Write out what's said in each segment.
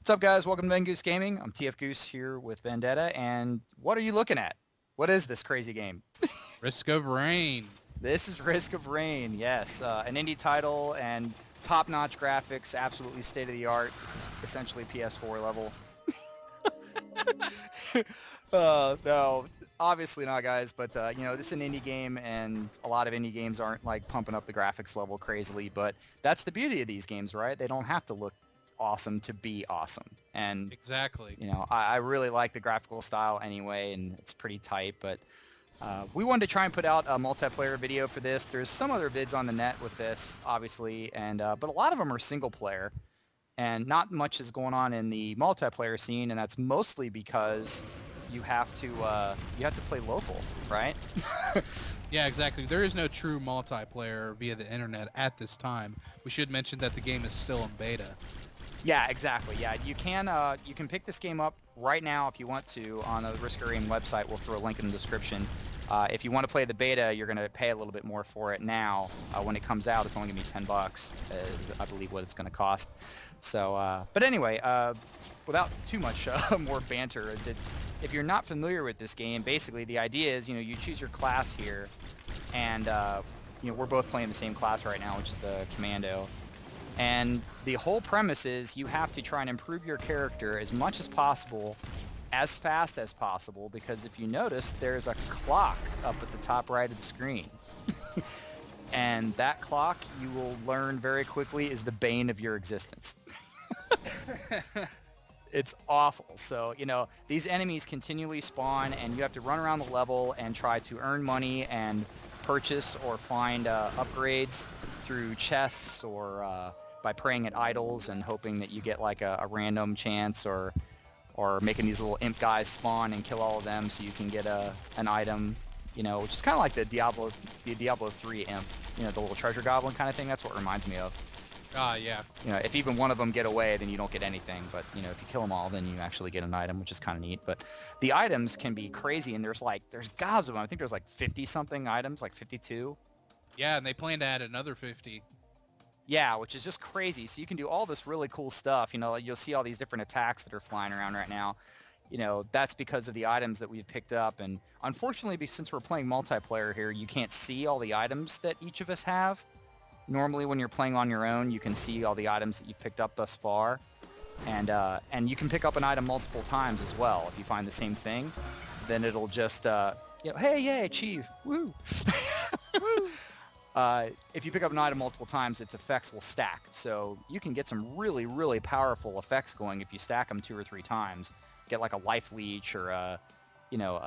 What's up, guys? Welcome to TFGoose Gaming. I'm TFGoose here with Vendetta, and what are you looking at? What is this crazy game? Risk of Rain. This is Risk of Rain, yes. An indie title and top-notch graphics, absolutely state-of-the-art. This is essentially PS4 level. No, obviously not, guys, but, this is an indie game, and a lot of indie games aren't, like, pumping up the graphics level crazily, but that's the beauty of these games, right? They don't have to look awesome to be awesome. And Exactly. I really like the graphical style anyway, and it's pretty tight, but we wanted to try and put out a multiplayer video for this. There's some other vids on the net with this, obviously, and but a lot of them are single player, and not much is going on in the multiplayer scene, and that's mostly because you have to play local, right? Yeah, exactly. There is no true multiplayer via the internet at this time. We should mention that the game is still in beta. Yeah, exactly. Yeah, you can pick this game up right now if you want to on the Risk of Rain website. We'll throw a link in the description. If you want to play the beta, you're going to pay a little bit more for it now. When it comes out, it's only going to be $10, is I believe what it's going to cost. So, but anyway, without too much more banter, if you're not familiar with this game, basically the idea is, you choose your class here, and we're both playing the same class right now, which is the Commando. And the whole premise is you have to try and improve your character as much as possible, as fast as possible, because if you notice, there's a clock up at the top right of the screen. And that clock, you will learn very quickly, is the bane of your existence. It's awful. So, these enemies continually spawn, and you have to run around the level and try to earn money and purchase or find upgrades through chests or by praying at idols and hoping that you get like a random chance, or making these little imp guys spawn and kill all of them so you can get an item, which is kind of like the Diablo 3 imp, the little treasure goblin kind of thing. That's what it reminds me of. Yeah. If even one of them get away, then you don't get anything. But, if you kill them all, then you actually get an item, which is kind of neat. But the items can be crazy, and there's gobs of them. I think there's like 50-something items, like 52. Yeah, and they plan to add another 50. Yeah, which is just crazy. So you can do all this really cool stuff. You'll see all these different attacks that are flying around right now. That's because of the items that we've picked up. And unfortunately, since we're playing multiplayer here, you can't see all the items that each of us have. Normally, when you're playing on your own, you can see all the items that you've picked up thus far. And you can pick up an item multiple times as well. If you find the same thing, then it'll just, hey, yay, achieve, woo. Woo. If you pick up an item multiple times, its effects will stack. So you can get some really, really powerful effects going if you stack them 2 or 3 times. Get like a life leech or a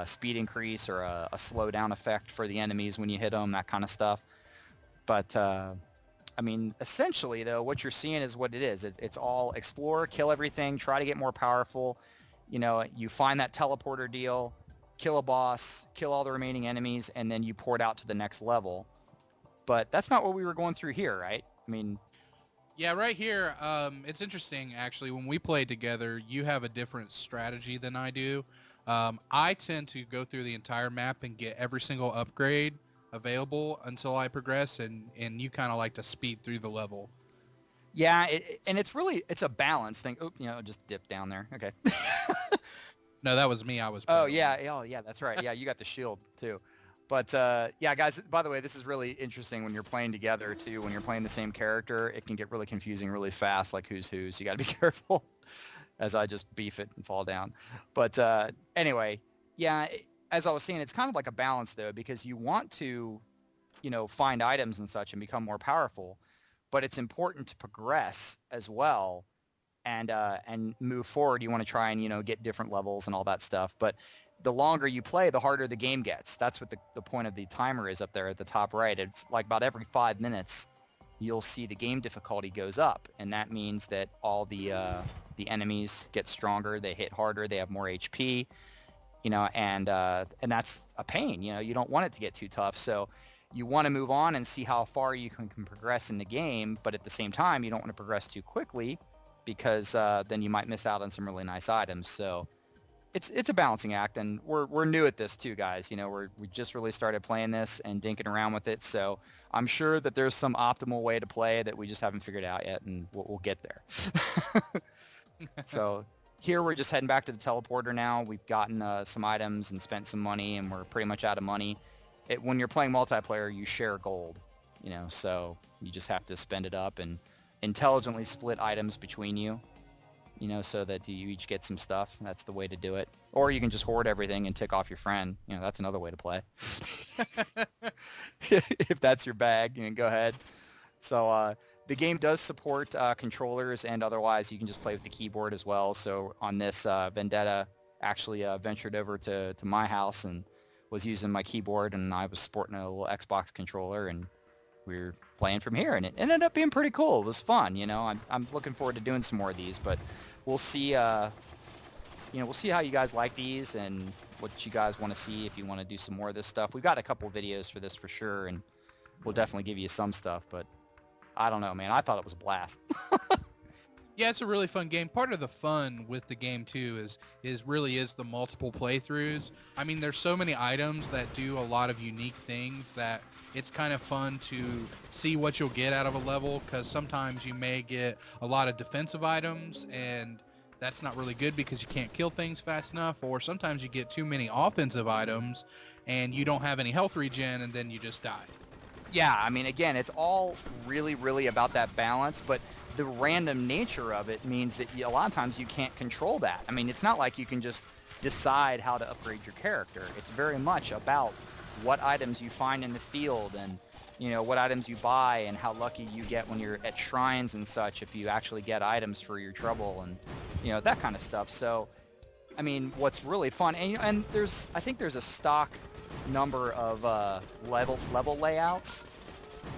speed increase or a slow down effect for the enemies when you hit them, that kind of stuff. But, essentially, though, what you're seeing is what it is. It's all explore, kill everything, try to get more powerful. You find that teleporter deal, kill a boss, kill all the remaining enemies, and then you port out to the next level. But that's not what we were going through here, right? Yeah, right here, it's interesting, actually. When we play together, you have a different strategy than I do. I tend to go through the entire map and get every single upgrade available until I progress, and you kind of like to speed through the level. Yeah, and it's a balance thing. Oop, just dip down there. Okay. No, that was me. I was Oh, playing. yeah, that's right. Yeah, you got the shield, too. But, yeah, guys, by the way, this is really interesting when you're playing together, too. When you're playing the same character, it can get really confusing really fast, like who's who, so you got to be careful as I just beef it and fall down. But, anyway, yeah, as I was saying, it's kind of like a balance, though, because you want to, find items and such and become more powerful, but it's important to progress as well and move forward. You want to try and, get different levels and all that stuff. But the longer you play, the harder the game gets. That's what the point of the timer is up there at the top right. It's like about every 5 minutes, you'll see the game difficulty goes up, and that means that all the enemies get stronger, they hit harder, they have more HP, and that's a pain. You don't want it to get too tough, so you want to move on and see how far you can progress in the game, but at the same time, you don't want to progress too quickly because then you might miss out on some really nice items. So it's a balancing act, and we're new at this too, guys. We just really started playing this and dinking around with it, so I'm sure that there's some optimal way to play that we just haven't figured out yet, and we'll get there. So here we're just heading back to the teleporter now. We've gotten some items and spent some money, and we're pretty much out of money. When you're playing multiplayer, you share gold, so you just have to spend it up and intelligently split items between you, so that you each get some stuff. That's the way to do it. Or you can just hoard everything and tick off your friend. That's another way to play. If that's your bag, go ahead. So the game does support controllers, and otherwise you can just play with the keyboard as well. So on this, Vendetta actually ventured over to my house and was using my keyboard, and I was sporting a little Xbox controller, and we were playing from here, and it ended up being pretty cool. It was fun, I'm looking forward to doing some more of these, but we'll see. We'll see how you guys like these and what you guys want to see if you want to do some more of this stuff. We've got a couple videos for this for sure, and we'll definitely give you some stuff, but I don't know, man. I thought it was a blast. Yeah, it's a really fun game. Part of the fun with the game too is really the multiple playthroughs. I mean, there's so many items that do a lot of unique things that it's kind of fun to see what you'll get out of a level, because sometimes you may get a lot of defensive items and that's not really good because you can't kill things fast enough, or sometimes you get too many offensive items and you don't have any health regen and then you just die. Yeah, I mean, again, it's all really, really about that balance, but the random nature of it means that a lot of times you can't control that. I mean, it's not like you can just decide how to upgrade your character. It's very much about what items you find in the field and, what items you buy and how lucky you get when you're at shrines and such, if you actually get items for your trouble and, that kind of stuff. So, I mean, what's really fun, and I think there's a stock number of level layouts.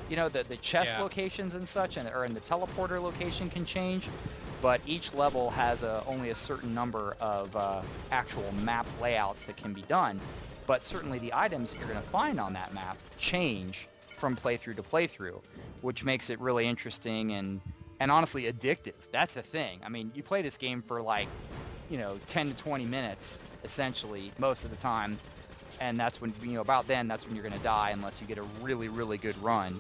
The chest locations and such, and the teleporter location can change, but each level has only a certain number of actual map layouts that can be done. But certainly the items that you're going to find on that map change from playthrough to playthrough, which makes it really interesting and honestly addictive. That's the thing. I mean, you play this game for 10 to 20 minutes essentially most of the time, and that's when that's when you're gonna die unless you get a really, really good run,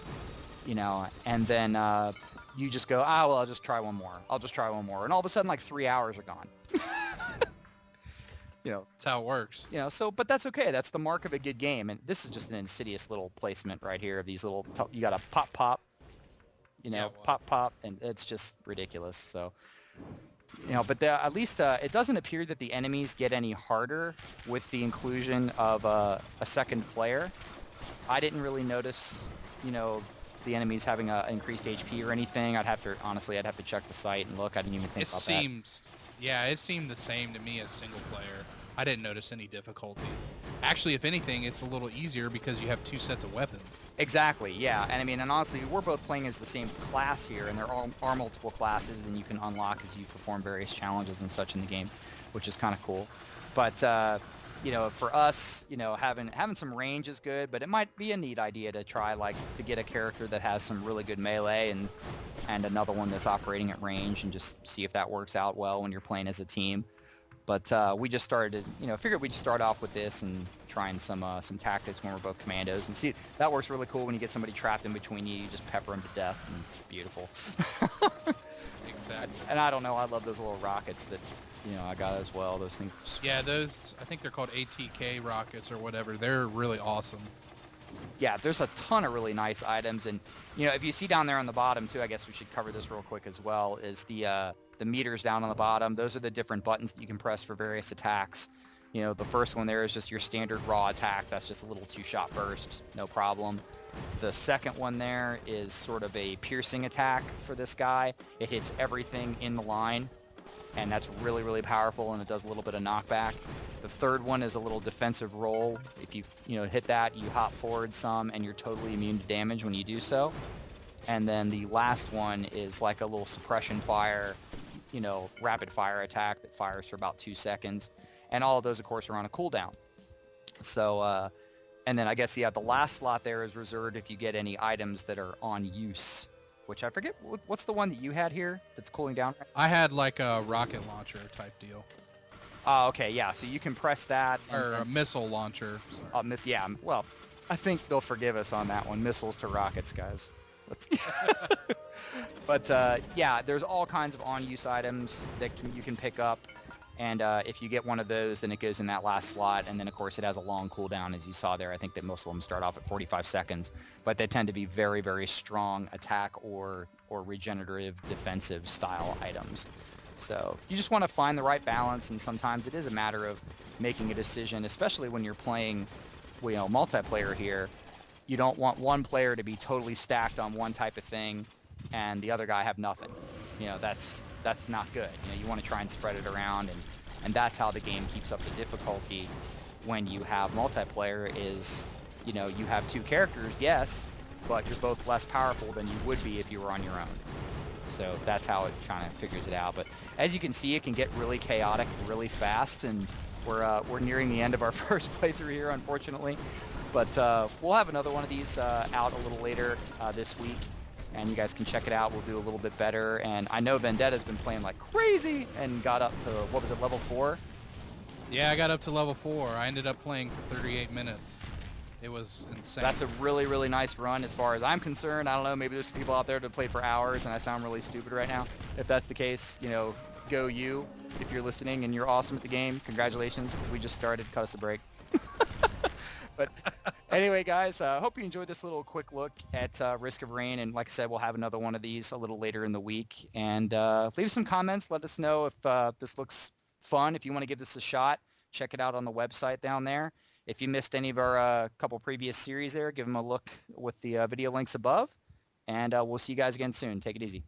and then you just go, well, I'll just try one more, and all of a sudden 3 hours are gone. That's how it works. But that's okay. That's the mark of a good game, and this is just an insidious little placement right here of these little you gotta pop, pop, and it's just ridiculous. So but at least it doesn't appear that the enemies get any harder with the inclusion of a second player. I didn't really notice, the enemies having increased HP or anything. I'd have to check the site and look. I didn't even think about that. Yeah, it seemed the same to me as single player. I didn't notice any difficulty. Actually, if anything, it's a little easier because you have two sets of weapons. Exactly, yeah. And I mean, and honestly, we're both playing as the same class here, and there are multiple classes that you can unlock as you perform various challenges and such in the game, which is kind of cool. But, for us, having some range is good, but it might be a neat idea to try, to get a character that has some really good melee and another one that's operating at range, and just see if that works out well when you're playing as a team. But we just started, figured we'd start off with this and trying some tactics when we're both commandos, and see, that works really cool when you get somebody trapped in between you. You just pepper them to death, and it's beautiful. Exactly. And I don't know, I love those little rockets that, I got as well. Those things. Yeah, those, I think they're called ATK rockets or whatever. They're really awesome. Yeah, there's a ton of really nice items, and if you see down there on the bottom too, I guess we should cover this real quick as well, is the meters down on the bottom. Those are the different buttons that you can press for various attacks. The first one there is just your standard raw attack. That's just a little 2-shot burst, no problem. The second one there is sort of a piercing attack for this guy. It hits everything in the line, and that's really, really powerful, and it does a little bit of knockback. The third one is a little defensive roll. If you hit that, you hop forward some, and you're totally immune to damage when you do so. And then the last one is like a little suppression fire, rapid fire attack that fires for about 2 seconds. And all of those, of course, are on a cooldown. So, and then I guess, yeah, the last slot there is reserved if you get any items that are on use, which I forget, what's the one that you had here that's cooling down? I had like a rocket launcher type deal. Oh, okay, yeah, so you can press that. Or a missile launcher. Yeah, well, I think they'll forgive us on that one. Missiles to rockets, guys. But yeah, there's all kinds of on-use items that you can pick up. And if you get one of those, then it goes in that last slot. And then, of course, it has a long cooldown, as you saw there. I think that most of them start off at 45 seconds. But they tend to be very, very strong attack or regenerative defensive style items. So you just want to find the right balance. And sometimes it is a matter of making a decision, especially when you're playing, multiplayer here. You don't want one player to be totally stacked on one type of thing and the other guy have nothing. That's not good. You want to try and spread it around, and that's how the game keeps up the difficulty when you have multiplayer is, you have two characters, yes, but you're both less powerful than you would be if you were on your own. So that's how it kind of figures it out. But as you can see, it can get really chaotic really fast, and we're nearing the end of our first playthrough here, unfortunately. But we'll have another one of these out a little later this week. And you guys can check it out. We'll do a little bit better. And I know Vendetta's been playing like crazy and got up to, what was it, level 4? Yeah, I got up to level 4. I ended up playing for 38 minutes. It was insane. That's a really, really nice run as far as I'm concerned. I don't know, maybe there's people out there that play for hours and I sound really stupid right now. If that's the case, go you. If you're listening and you're awesome at the game, congratulations. We just started. Cut us a break. But anyway, guys, hope you enjoyed this little quick look at Risk of Rain. And like I said, we'll have another one of these a little later in the week. And leave some comments. Let us know if this looks fun. If you want to give this a shot, check it out on the website down there. If you missed any of our couple previous series there, give them a look with the video links above. And we'll see you guys again soon. Take it easy.